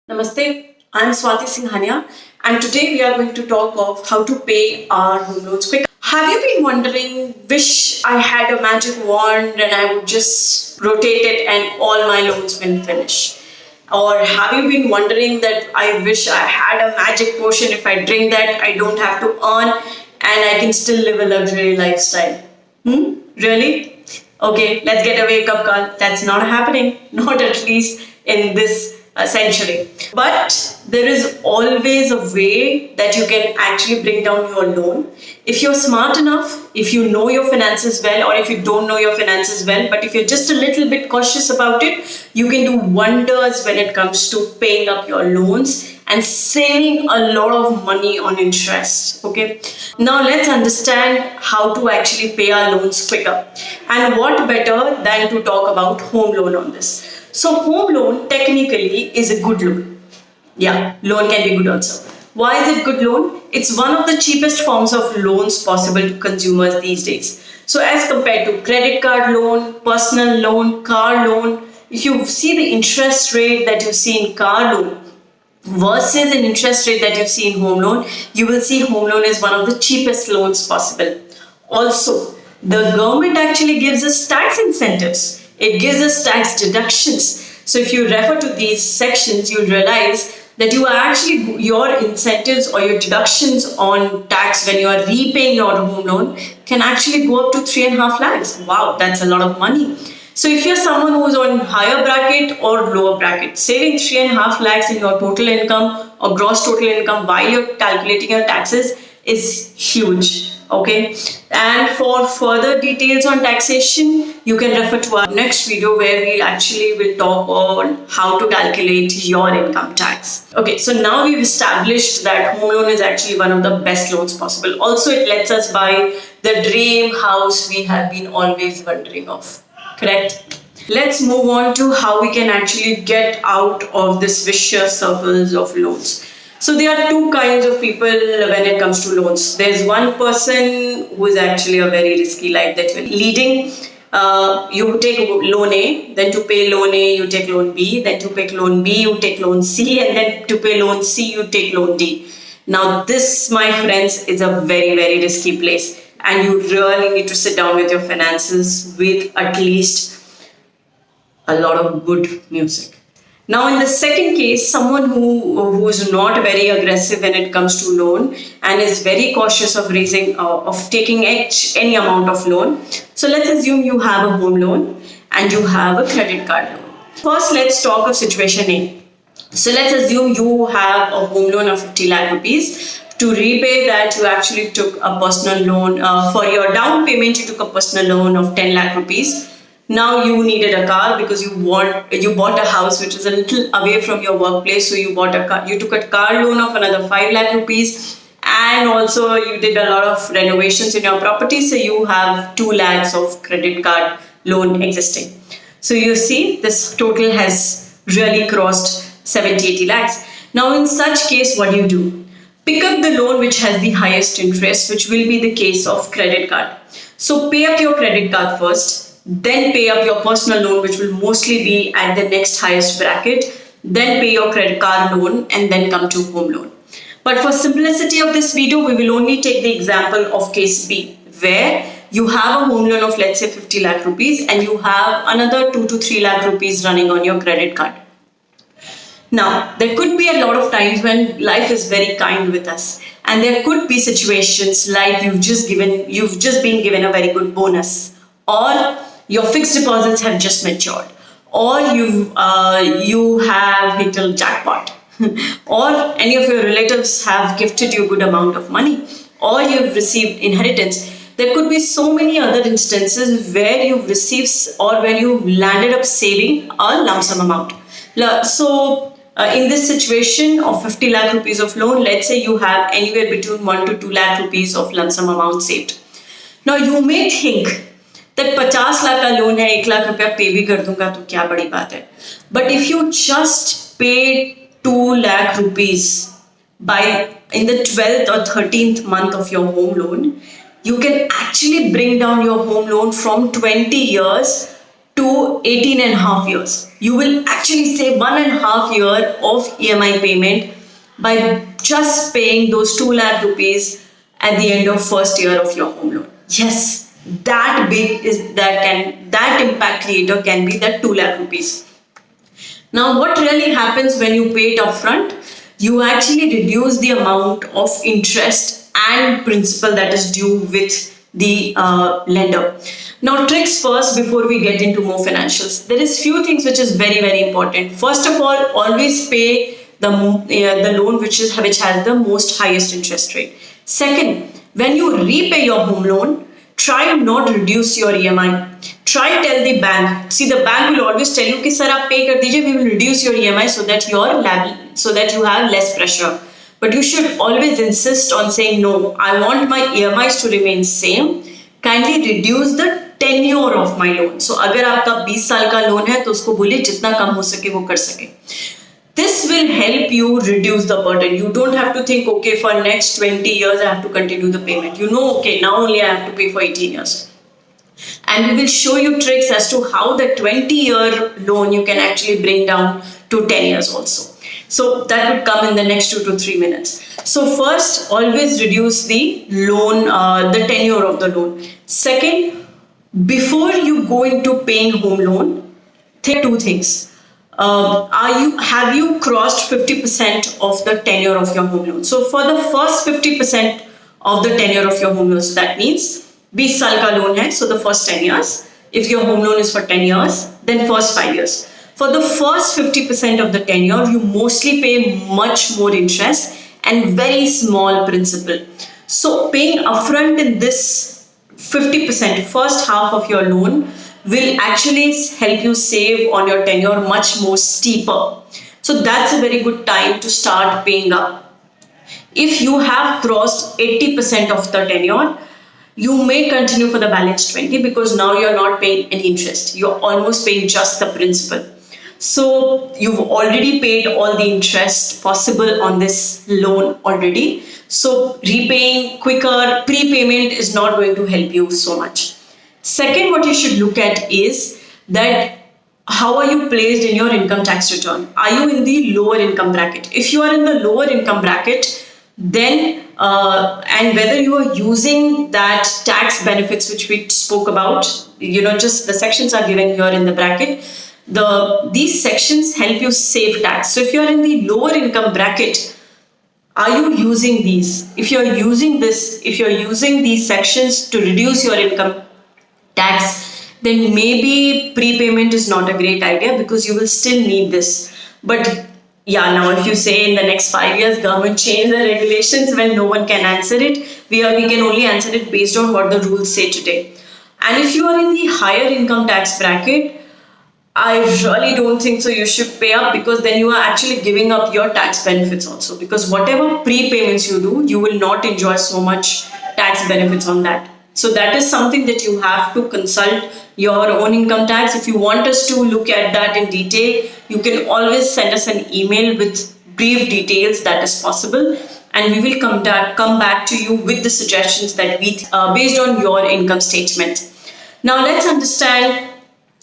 Namaste, I'm Swati Singhania, and today we are going to talk of how to pay our home loans quick. Have you been wondering, wish I had a magic wand and I would just rotate it and all my loans will finish? Or have you been wondering that I wish I had a magic potion, if I drink that I don't have to earn and I can still live a luxury lifestyle? Really? Okay, let's get a wake up call. That's not happening, not at least in this century. But there is always a way that you can actually bring down your loan. If you're smart enough, if you know your finances well, or if you don't know your finances well, but if you're just a little bit cautious about it, you can do wonders when it comes to paying up your loans and saving a lot of money on interest. Okay, now let's understand how to actually pay our loans quicker, and what better than to talk about home loan on this. So home loan technically is a good loan. Yeah, loan can be good also. Why is it good loan? It's one of the cheapest forms of loans possible to consumers these days. So as compared to credit card loan, personal loan, car loan, if you see the interest rate that you see in car loan versus an interest rate that you see in home loan, you will see home loan is one of the cheapest loans possible. Also, the government actually gives us tax incentives. It gives us tax deductions. So if you refer to these sections, you'll realize that you are actually, your incentives or your deductions on tax when you are repaying your home loan can actually go up to 3.5 lakhs. Wow, that's a lot of money. So if you're someone who's on higher bracket or lower bracket, saving 3.5 lakhs in your total income or gross total income while you're calculating your taxes is huge. Okay, and for further details on taxation, you can refer to our next video where we actually will talk on how to calculate your income tax. Okay, so now we've established that home loan is actually one of the best loans possible. Also, it lets us buy the dream house we have been always wondering of. Correct? Let's move on to how we can actually get out of this vicious circles of loans. So there are two kinds of people when it comes to loans. There's one person who is actually a very risky life that you're leading. You take loan A, then to pay loan A, you take loan B, then to pay loan B, you take loan C, and then to pay loan C, you take loan D. Now this, my friends, is a very, very risky place. And you really need to sit down with your finances with at least a lot of good music. Now, in the second case, someone who is not very aggressive when it comes to loan and is very cautious of taking any amount of loan. So let's assume you have a home loan and you have a credit card loan. First, let's talk of situation A. So let's assume you have a home loan of 50 lakh rupees. To repay that, you actually took a personal loan. For your down payment, you took a personal loan of 10 lakh rupees. Now you needed a car because you bought a house which is a little away from your workplace. So you bought a car. You took a car loan of another 5 lakh rupees, and also you did a lot of renovations in your property. So you have 2 lakhs of credit card loan existing. So you see, this total has really crossed 70-80 lakhs. Now in such case, what do? Pick up the loan which has the highest interest, which will be the case of credit card. So pay up your credit card first. Then pay up your personal loan, which will mostly be at the next highest bracket. Then pay your credit card loan and then come to home loan. But for simplicity of this video, we will only take the example of case B, where you have a home loan of, let's say, 50 lakh rupees and you have another 2 to 3 lakh rupees running on your credit card. Now, there could be a lot of times when life is very kind with us, and there could be situations like you've just been given a very good bonus, or your fixed deposits have just matured, or you have hit a jackpot, or any of your relatives have gifted you a good amount of money, or you've received inheritance. There could be so many other instances where you've received or where you've landed up saving a lump sum amount. So in this situation of 50 lakh rupees of loan, let's say you have anywhere between 1 to 2 lakh rupees of lump sum amount saved. Now you may think that 50 lakh का loan है, 1 लाख रुपया पे भी कर दूंगा तो क्या बड़ी बात है. But if you just pay 2 lakh rupees in the 12th or 13th month of your home loan, you can actually bring down your home loan from 20 years to 18 and a half years. You will actually save 1.5 year of EMI payment by just paying those 2 lakh rupees at the end of first year of your home loan. Yes, that big is that impact creator can be that 2 lakh rupees. Now, what really happens when you pay it upfront? You actually reduce the amount of interest and principal that is due with the lender. Now, tricks first before we get into more financials. There is few things which is very, very important. First of all, always pay the loan which has the most highest interest rate. Second, when you repay your home loan, try not reduce your EMI. Try tell the bank. See, the bank will always tell you कि sir आप pay कर दीजिए, we will reduce your EMI so that you have less pressure. But you should always insist on saying no. I want my EMIs to remain same. Kindly reduce the tenure of my loan. So अगर आपका 20 साल का loan है तो उसको बोलिए जितना कम हो सके वो कर सके. This will help you reduce the burden. You don't have to think, okay, for next 20 years I have to continue the payment. You know, okay, now only I have to pay for 18 years. And we will show you tricks as to how the 20-year loan you can actually bring down to 10 years also. So that would come in the next 2 to 3 minutes. So first, always reduce the loan, the tenure of the loan. Second, before you go into paying home loan, think two things. Have you crossed 50% of the tenure of your home loan? So for the first 50% of the tenure of your home loan, so that means 20 साल का loan है, so the first 10 years. If your home loan is for 10 years, then first 5 years. For the first 50% of the tenure, you mostly pay much more interest and very small principal. So paying upfront in this 50%, first half of your loan, will actually help you save on your tenure much more steeper. So that's a very good time to start paying up. If you have crossed 80% of the tenure, you may continue for the balance 20 because now you're not paying any interest. You're almost paying just the principal. So you've already paid all the interest possible on this loan already. So repaying quicker, prepayment is not going to help you so much. Second, what you should look at is that how are you placed in your income tax return? Are you in the lower income bracket? If you are in the lower income bracket, then and whether you are using that tax benefits which we spoke about, just the sections are given here in the bracket. These sections help you save tax. So if you are in the lower income bracket, are you using these? If you are using these sections to reduce your income tax, then maybe prepayment is not a great idea because you will still need this. But yeah, now if you say in the next 5 years government change the regulations, well, no one can answer it. We can only answer it based on what the rules say today. And if you are in the higher income tax bracket, I really don't think so you should pay up, because then you are actually giving up your tax benefits also, because whatever prepayments you do, you will not enjoy so much tax benefits on that. So that is something that you have to consult your own income tax. If you want us to look at that in detail, you can always send us an email with brief details. That is possible, and we will come back to you with the suggestions that we based on your income statement. Now let's understand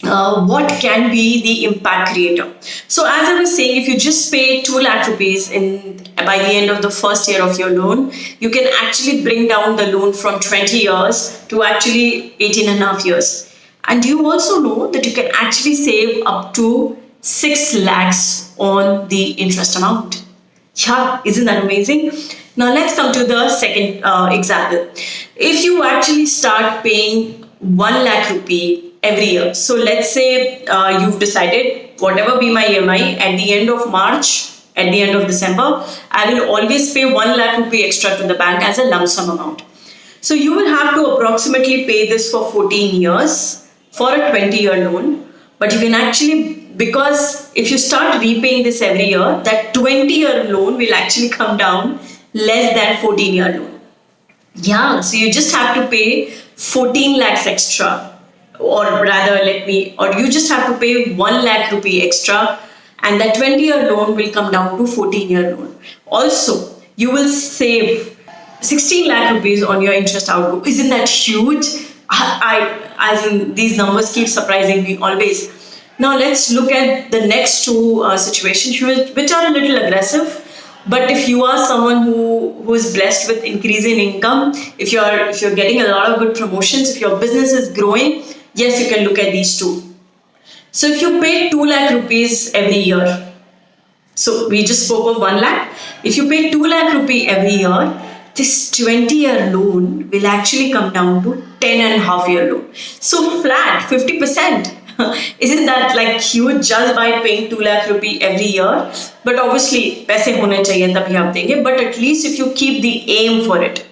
what can be the impact creator. So as I was saying, if you just pay 2 lakh rupees by the end of the first year of your loan, you can actually bring down the loan from 20 years to actually 18 and a half years. And you also know that you can actually save up to 6 lakhs on the interest amount. Yeah, isn't that amazing? Now let's come to the second example. If you actually start paying 1 lakh rupee every year. So let's say you've decided whatever be my EMI at the end of March, at the end of December, I will always pay 1 lakh rupee extra to the bank as a lump sum amount. So you will have to approximately pay this for 14 years for a 20-year loan. But you can actually, because if you start repaying this every year, that 20-year loan will actually come down less than 14-year loan. Yeah, so you just have to pay 14 lakhs extra. Or you just have to pay 1 lakh rupee extra, and that 20-year loan will come down to 14-year loan. Also, you will save 16 lakh rupees on your interest outgo. Isn't that huge? As in, these numbers keep surprising me always. Now let's look at the next two situations, which are a little aggressive. But if you are someone who is blessed with increase in income, if you're getting a lot of good promotions, if your business is growing, yes, you can look at these two. So if you pay 2 lakh rupees every year, so we just spoke of 1 lakh. If you pay 2 lakh rupee every year, this 20-year loan will actually come down to 10.5-year loan. So flat, 50%. Isn't that like huge just by paying 2 lakh rupee every year? But obviously, paise hone chahiye tabhi aap denge. But at least if you keep the aim for it,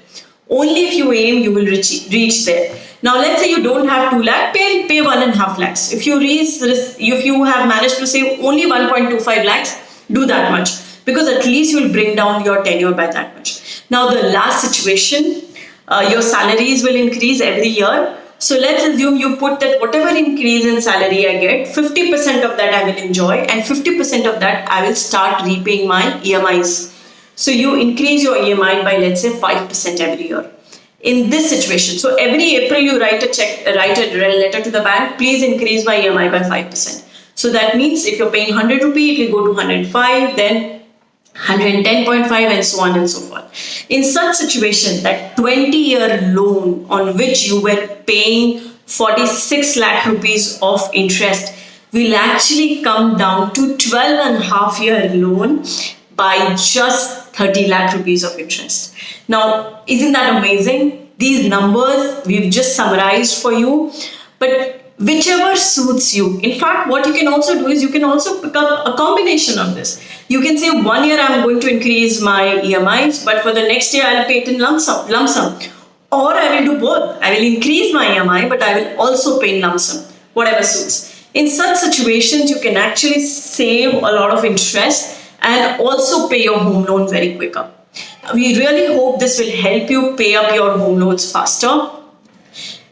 only if you aim, you will reach there. Now, let's say you don't have 2 lakh, pay 1.5 lakhs. If you have managed to save only 1.25 lakhs, do that much, because at least you will bring down your tenure by that much. Now, the last situation, your salaries will increase every year. So let's assume you put that whatever increase in salary I get, 50% of that I will enjoy, and 50% of that I will start repaying my EMIs. So you increase your EMI by, let's say, 5% every year. In this situation, so every April you write a letter to the bank, please increase my EMI by 5%. So that means if you're paying 100 rupee, it will go to 105, then 110.5, and so on and so forth. In such situation, that 20-year loan on which you were paying 46 lakh rupees of interest will actually come down to 12.5-year loan by just 30 lakh rupees of interest. Now, isn't that amazing? These numbers we've just summarized for you, but whichever suits you. In fact, what you can also do is you can also pick up a combination of this. You can say 1 year I'm going to increase my EMIs, but for the next year I'll pay it in lump sum. Or I will do both. I will increase my EMI, but I will also pay in lump sum, whatever suits. In such situations, you can actually save a lot of interest and also pay your home loan very quicker. We really hope this will help you pay up your home loans faster.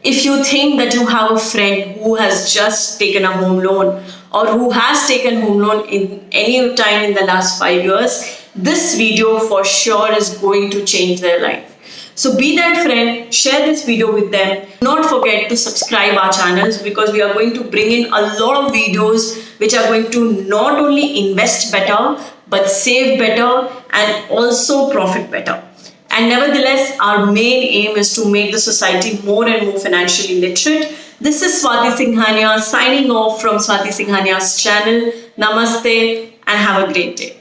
If you think that you have a friend who has just taken a home loan or who has taken home loan in any time in the last 5 years, this video for sure is going to change their life. So be that friend, share this video with them. Do not forget to subscribe our channels, because we are going to bring in a lot of videos which are going to not only invest better, but save better and also profit better. And nevertheless, our main aim is to make the society more and more financially literate. This is Swati Singhania signing off from Swati Singhania's channel. Namaste and have a great day.